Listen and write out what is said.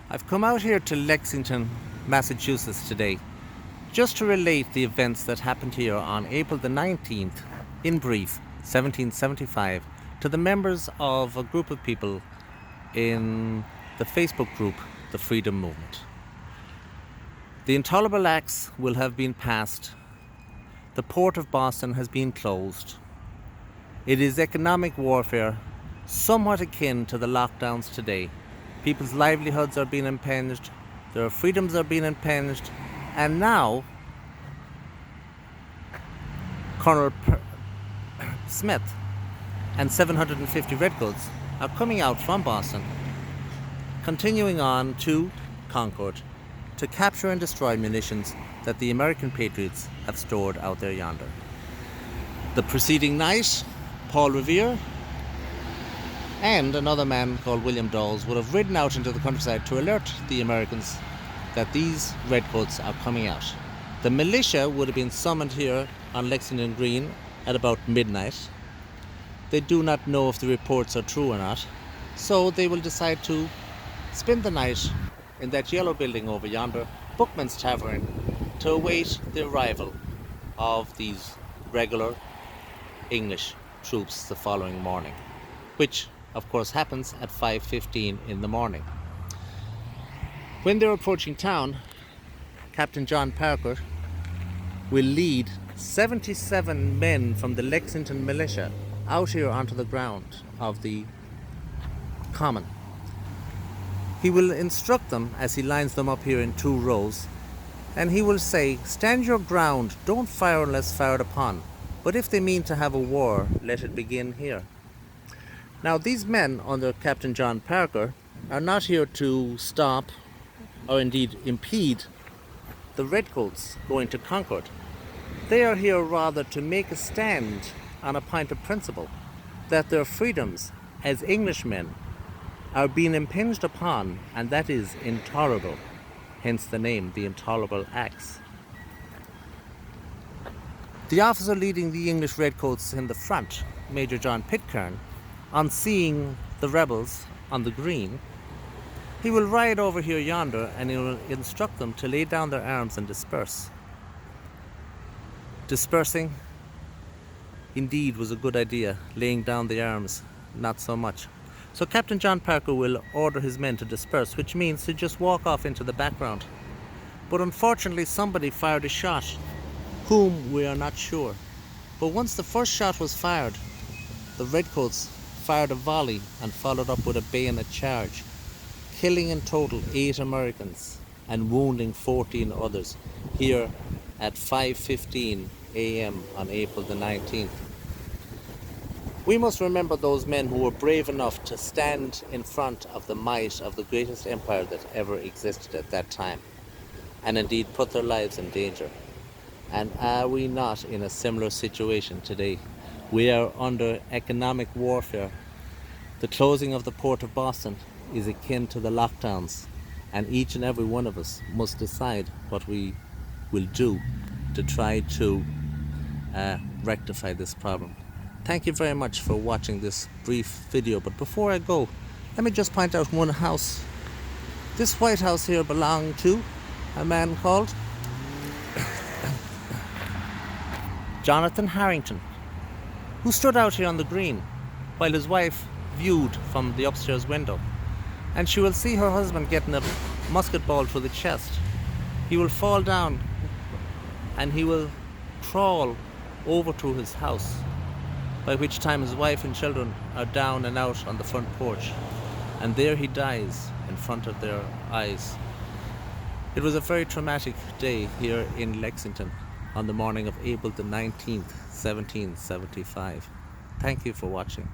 I've come out here to Lexington, Massachusetts today just to relate the events that happened here on April the 19th, in brief, 1775, to the members of a group of people in the Facebook group, the Freedom Movement. The Intolerable Acts will have been passed. The Port of Boston has been closed. It is economic warfare, somewhat akin to the lockdowns today. People's livelihoods are being impinged, their freedoms are being impinged, and now Colonel Smith and 750 Redcoats are coming out from Boston, continuing on to Concord to capture and destroy munitions that the American patriots have stored out there yonder. The preceding night, Paul Revere and another man called William Dawes would have ridden out into the countryside to alert the Americans that these Redcoats are coming out. The militia would have been summoned here on Lexington Green at about midnight. They do not know if the reports are true or not, so they will decide to spend the night in that yellow building over yonder, Bookman's Tavern, to await the arrival of these regular English troops the following morning, which of course happens at 5:15 in the morning. When they're approaching town, Captain John Parker will lead 77 men from the Lexington militia out here onto the ground of the common. He will instruct them as he lines them up here in two rows, and he will say, "Stand your ground, don't fire unless fired upon. But if they mean to have a war, let it begin here." Now these men under Captain John Parker are not here to stop or indeed impede the Redcoats going to Concord. They are here rather to make a stand on a point of principle that their freedoms as Englishmen are being impinged upon, and that is intolerable, hence the name, the Intolerable Acts. The officer leading the English Redcoats in the front, Major John Pitcairn, on seeing the rebels on the green, he will ride over here yonder and he will instruct them to lay down their arms and disperse. Dispersing indeed was a good idea, laying down the arms not so much. So Captain John Parker will order his men to disperse, which means to just walk off into the background. But unfortunately somebody fired a shot, whom we are not sure. But once the first shot was fired, the Redcoats fired a volley and followed up with a bayonet charge, killing in total 8 Americans and wounding 14 others here at 5:15 a.m. on April the 19th. We must remember those men who were brave enough to stand in front of the might of the greatest empire that ever existed at that time, and indeed put their lives in danger. And are we not in a similar situation today? We are under economic warfare. The closing of the Port of Boston is akin to the lockdowns, and each and every one of us must decide what we will do to try to rectify this problem. Thank you very much for watching this brief video, but before I go, let me just point out one house. This White House here belonged to a man called Jonathan Harrington, who stood out here on the green while his wife viewed from the upstairs window, and she will see her husband getting a musket ball through the chest. He will fall down and he will crawl over to his house, by which time his wife and children are down and out on the front porch, and there he dies in front of their eyes. It was a very traumatic day here in Lexington on the morning of April the 19th, 1775. Thank you for watching.